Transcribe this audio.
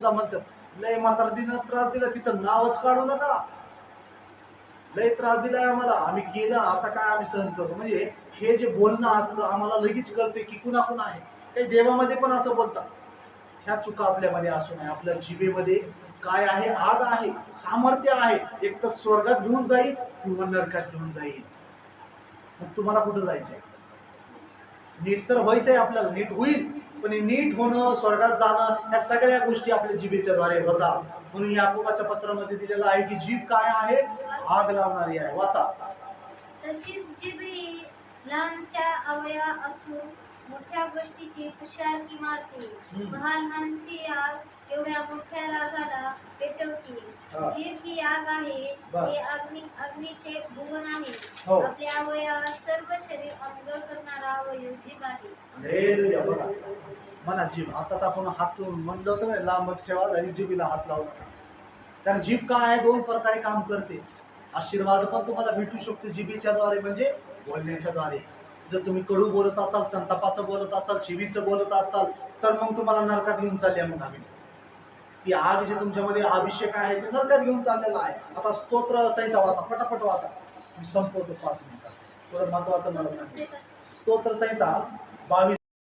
म्हणतात लय म्हातारडीनं त्रास दिला, तिचं नावच काढू नका. लय त्रास दिलाय आम्हाला, आम्ही केलं, आता काय आम्ही सहन करतो. म्हणजे हे जे बोलणं असतं आम्हाला लगेच कळते की कुणाकुण आहे. काही देवामध्ये पण असं बोलतात. ह्या चुका आपल्यामध्ये असू नये. आपल्या जिभेमध्ये काय आहे? आग आहे, सामर्थ्य आहे. एक तर स्वर्गात घेऊन जाईल किंवा नरकात घेऊन जाईल. मग तुम्हाला कुठं जायचंय? नीट तर व्हायचंय आपल्याला, नीट होईल. पण हे नीट होणं, स्वर्गात जाणं, या सगळ्या गोष्टी आपल्या जिभेच्या द्वारे होतात. म्हणून याकोबाच्या पत्रामध्ये दिलेलं आहे की जीभ काय आहे? आग लावणारी आहे. वाचा. तशीच जीभ ही लहानशा अवयवा असून मोठ्या गोष्टीची हुशारकी मारते. लहानशी आग एवढ्या मोठ्या रागाला पेटवते. जीभ ही आग आहे, हे अग्नीचे भुवन आहे. आपल्या अवयवात सर्व शरीर अंग करणारा अवयव जीभ आहे. हालेलुया. बघा, म्हणा जीभ. आताच आपण हात म्हणलं होतं ना, लांबच ठेवा आणि जिभेला हात लावू नका. कारण जीभ काय आहे? दोन प्रकारे काम करते. आशीर्वाद पण तुम्हाला भेटू शकतो जिभेच्या द्वारे, म्हणजे बोलण्याच्या द्वारे. जर तुम्ही कडू बोलत असाल, संतापाचं बोलत असाल, शिवीचं बोलत असाल, तर मग तुम्हाला नरकात घेऊन चालले. मग आम्ही ती आग जे तुमच्यामध्ये अभिषेक आहे ते नरकात घेऊन चाललेला आहे. आता स्तोत्र संहिता वाचा, पटापट वाचा. मी संपवतो 5 मिनिटात. थोडं महत्वाचं मला सांगितलं. स्तोत्र संहिता 22